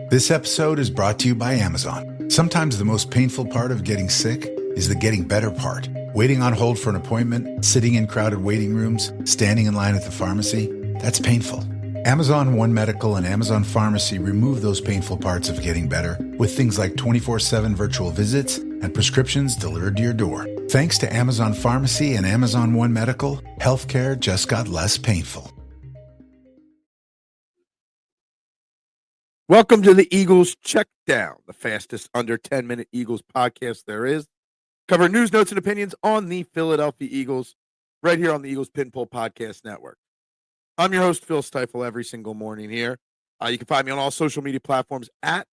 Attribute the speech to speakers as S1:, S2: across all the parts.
S1: This episode is brought to you by Amazon. Sometimes the most painful part of getting sick is the getting better part. Waiting on hold for an appointment, sitting in crowded waiting rooms, standing in line at the pharmacy, that's painful. Amazon One Medical and Amazon Pharmacy remove those painful parts of getting better with things like 24/7 virtual visits and prescriptions delivered to your door. Thanks to Amazon Pharmacy and Amazon One Medical, healthcare just got less painful.
S2: Welcome to the Eagles Checkdown, the fastest under 10-minute Eagles podcast there is. Cover news, notes, and opinions on the Philadelphia Eagles right here on the Eagles Pinpoll Podcast Network. I'm your host, Phil Stiefel, every single morning here. You can find me on all social media platforms at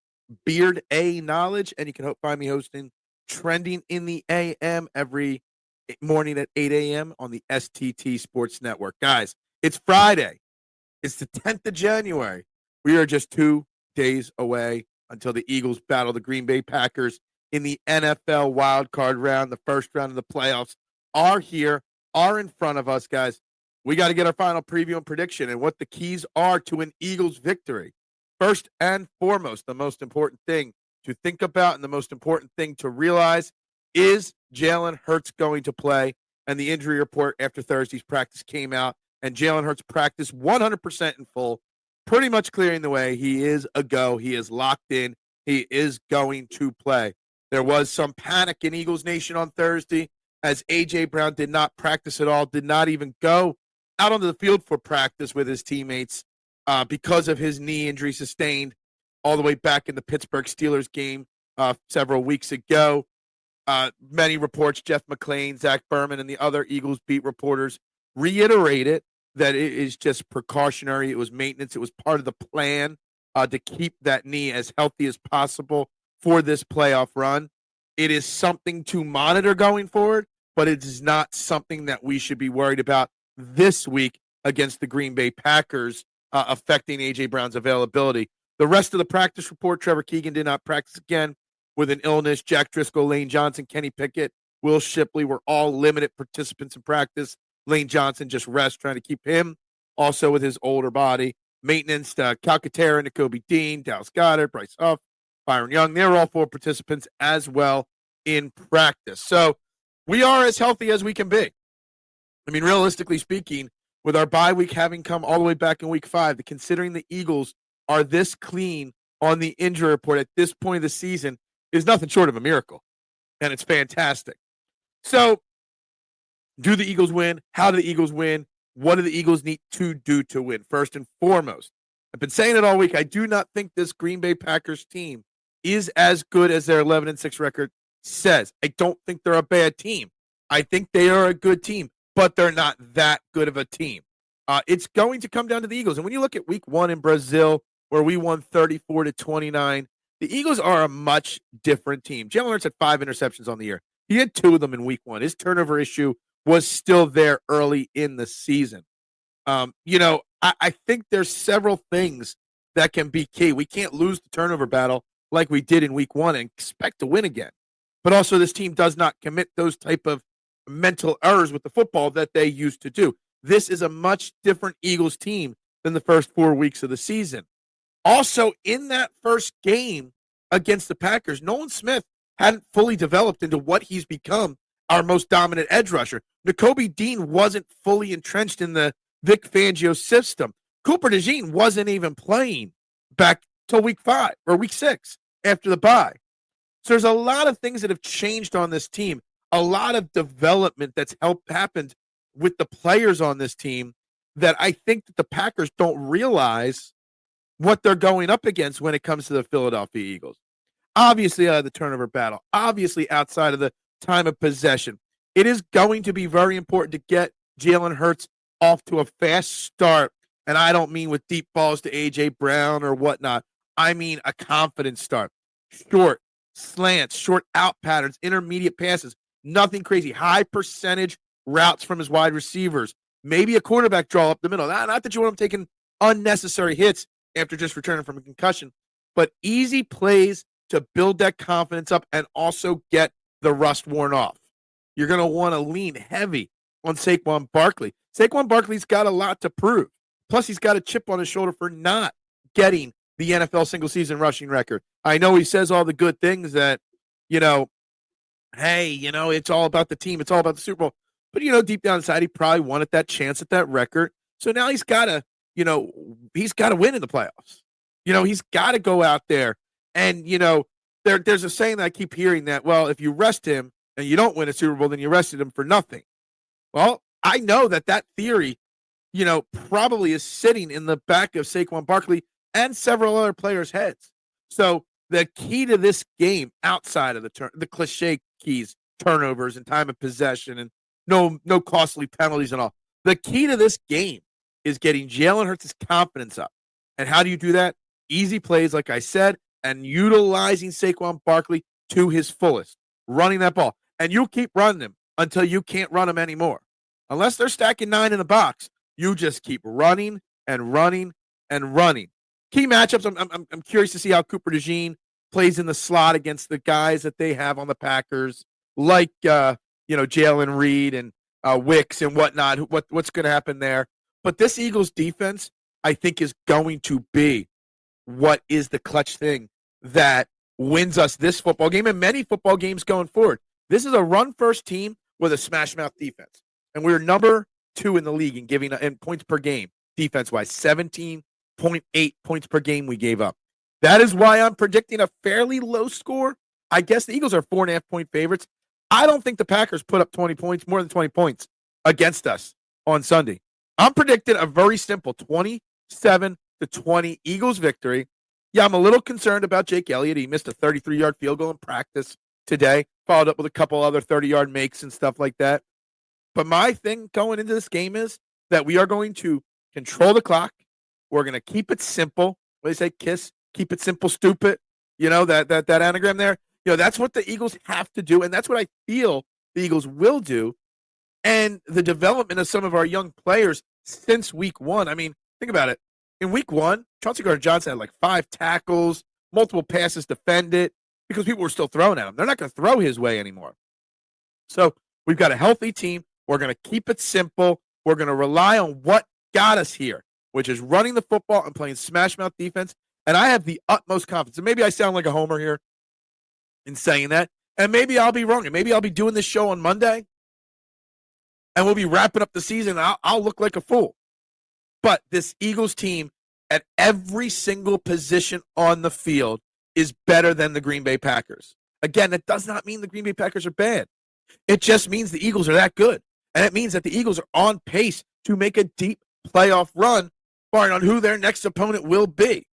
S2: Beard A Knowledge, and you can find me hosting Trending in the AM every morning at 8 a.m. on the STT Sports Network. Guys, it's Friday. It's the 10th of January. We are just 2 days away until the Eagles battle the Green Bay Packers in the NFL wildcard round. The first round of the playoffs are here, are in front of us, guys. We got to get our final preview and prediction and what the keys are to an Eagles victory. First and foremost, the most important thing to think about and the most important thing to realize is Jalen Hurts going to play? And the injury report after Thursday's practice came out, and Jalen Hurts practiced 100% in full, pretty much clearing the way. He is a go. He is locked in. He is going to play. There was some panic in Eagles Nation on Thursday as A.J. Brown did not practice at all, did not even go out onto the field for practice with his teammates because of his knee injury sustained all the way back in the Pittsburgh Steelers game several weeks ago. Many reports, Jeff McClain, Zach Berman, and the other Eagles beat reporters reiterated that it is just precautionary. It was maintenance. It was part of the plan to keep that knee as healthy as possible for this playoff run. It is something to monitor going forward, but it is not something that we should be worried about this week against the Green Bay Packers affecting A.J. Brown's availability. The rest of the practice report, Trevor Keegan did not practice again with an illness. Jack Driscoll, Lane Johnson, Kenny Pickett, Will Shipley were all limited participants in practice. Lane Johnson just rest, trying to keep him also with his older body. Maintenance, Calcaterra, Nakobe Dean, Dallas Goedert, Bryce Huff, Byron Young. They were all 4 participants as well in practice. So we are as healthy as we can be. I mean, realistically speaking, with our bye week having come all the way back in week 5, considering the Eagles are this clean on the injury report at this point of the season is nothing short of a miracle. And it's fantastic. So, do the Eagles win? How do the Eagles win? What do the Eagles need to do to win? First and foremost, I've been saying it all week. I do not think this Green Bay Packers team is as good as their 11-6 record says. I don't think they're a bad team. I think they are a good team, but they're not that good of a team. It's going to come down to the Eagles. And when you look at week 1 in Brazil, where we won 34-29, the Eagles are a much different team. Jalen Hurts had 5 interceptions on the year. He had 2 of them in week 1. His turnover issue was still there early in the season. I think there's several things that can be key. We can't lose the turnover battle like we did in week 1 and expect to win again. But also this team does not commit those type of mental errors with the football that they used to do. This is a much different Eagles team than the first 4 weeks of the season. Also, in that first game against the Packers, Nolan Smith hadn't fully developed into what he's become, our most dominant edge rusher. Nakobe Dean wasn't fully entrenched in the Vic Fangio system. Cooper DeJean wasn't even playing back till week 5 or week 6 after the bye. So there's a lot of things that have changed on this team, a lot of development that's happened with the players on this team that I think that the Packers don't realize what they're going up against when it comes to the Philadelphia Eagles. Obviously, out of the turnover battle, obviously outside of the time of possession, it is going to be very important to get Jalen Hurts off to a fast start. And I don't mean with deep balls to A.J. Brown or whatnot. I mean a confident start. Short slants, short out patterns, intermediate passes, nothing crazy. High percentage routes from his wide receivers. Maybe a quarterback draw up the middle. Not that you want him taking unnecessary hits after just returning from a concussion, but easy plays to build that confidence up and also get the rust worn off. You're going to want to lean heavy on Saquon Barkley. Saquon Barkley's got a lot to prove. Plus, he's got a chip on his shoulder for not getting the NFL single-season rushing record. I know he says all the good things that, hey, it's all about the team. It's all about the Super Bowl. But, deep down inside, he probably wanted that chance at that record. So now he's got to, he's got to win in the playoffs. He's got to go out there. And, there's a saying that I keep hearing that, well, if you rest him and you don't win a Super Bowl, then you rested him for nothing. Well, I know that theory, probably is sitting in the back of Saquon Barkley and several other players' heads. So the key to this game, outside of the cliche keys, turnovers and time of possession and no costly penalties and all, the key to this game is getting Jalen Hurts' confidence up. And how do you do that? Easy plays, like I said, and utilizing Saquon Barkley to his fullest, running that ball. And you keep running them until you can't run them anymore. Unless they're stacking 9 in the box, you just keep running and running and running. Key matchups, I'm curious to see how Cooper DeJean plays in the slot against the guys that they have on the Packers, like Jalen Reed and Wicks and whatnot. What's going to happen there? But this Eagles defense, I think, is going to be what is the clutch thing that wins us this football game and many football games going forward. This is a run-first team with a smash-mouth defense. And we're number 2 in the league in giving in points per game, defense-wise, 17.8 points per game we gave up. That is why I'm predicting a fairly low score. I guess the Eagles are 4.5-point favorites. I don't think the Packers put up 20 points, more than 20 points against us on Sunday. I'm predicting a very simple 27-20 Eagles victory. Yeah, I'm a little concerned about Jake Elliott. He missed a 33-yard field goal in practice today, followed up with a couple other 30-yard makes and stuff like that. But my thing going into this game is that we are going to control the clock. We're going to keep it simple. What do they say? KISS, keep it simple, stupid. That anagram there. That's what the Eagles have to do, and that's what I feel the Eagles will do. And the development of some of our young players since week 1. I mean, think about it. In week 1, Chauncey Gardner-Johnson had like 5 tackles, multiple passes defended, because people were still throwing at him. They're not going to throw his way anymore. So we've got a healthy team. We're going to keep it simple. We're going to rely on what got us here, which is running the football and playing smash-mouth defense. And I have the utmost confidence. And maybe I sound like a homer here in saying that. And maybe I'll be wrong. And maybe I'll be doing this show on Monday, and we'll be wrapping up the season. And I'll look like a fool. But this Eagles team at every single position on the field is better than the Green Bay Packers. Again, that does not mean the Green Bay Packers are bad. It just means the Eagles are that good. And it means that the Eagles are on pace to make a deep playoff run, barring on who their next opponent will be.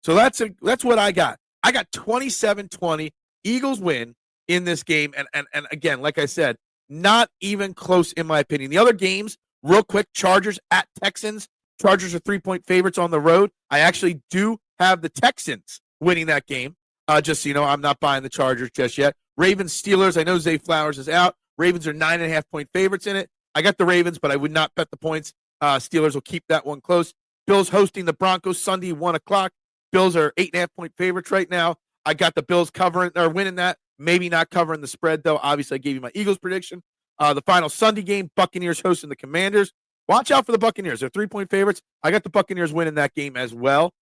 S2: So that's what I got. I got 27-20. Eagles win in this game. And again, like I said, not even close in my opinion. The other games, real quick, Chargers at Texans. Chargers are 3-point favorites on the road. I actually do have the Texans winning that game. Just so you know, I'm not buying the Chargers just yet. Ravens, Steelers, I know Zay Flowers is out. Ravens are 9.5-point favorites in it. I got the Ravens, but I would not bet the points. Steelers will keep that one close. Bills hosting the Broncos Sunday, 1 o'clock. Bills are 8.5-point favorites right now. I got the Bills covering or winning that. Maybe not covering the spread, though. Obviously, I gave you my Eagles prediction. The final Sunday game, Buccaneers hosting the Commanders. Watch out for the Buccaneers. They're 3-point favorites. I got the Buccaneers winning that game as well,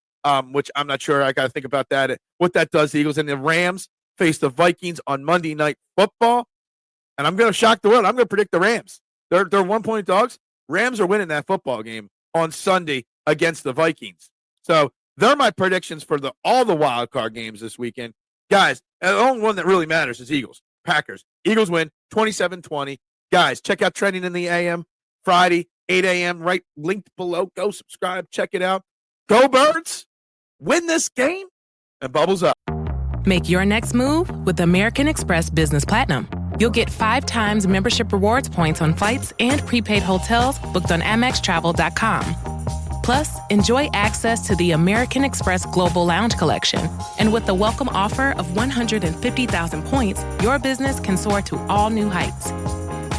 S2: which I'm not sure. I got to think about that, what that does to the Eagles. And the Rams face the Vikings on Monday Night Football. And I'm going to shock the world. I'm going to predict the Rams. They're 1-point dogs. Rams are winning that football game on Sunday against the Vikings. So they're my predictions for all the wild card games this weekend. Guys, the only one that really matters is Eagles. Packers. Eagles win 27-20. Guys, check out Trending in the AM Friday, 8 a.m. right linked below. Go subscribe. Check it out. Go Birds. Win this game and bubbles up.
S3: Make your next move with American Express Business Platinum. You'll get 5 times membership rewards points on flights and prepaid hotels booked on AmexTravel.com. Plus, enjoy access to the American Express Global Lounge Collection. And with the welcome offer of 150,000 points, your business can soar to all new heights.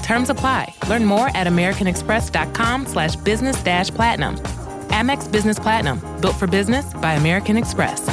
S3: Terms apply. Learn more at americanexpress.com/business-platinum. Amex Business Platinum. Built for business by American Express.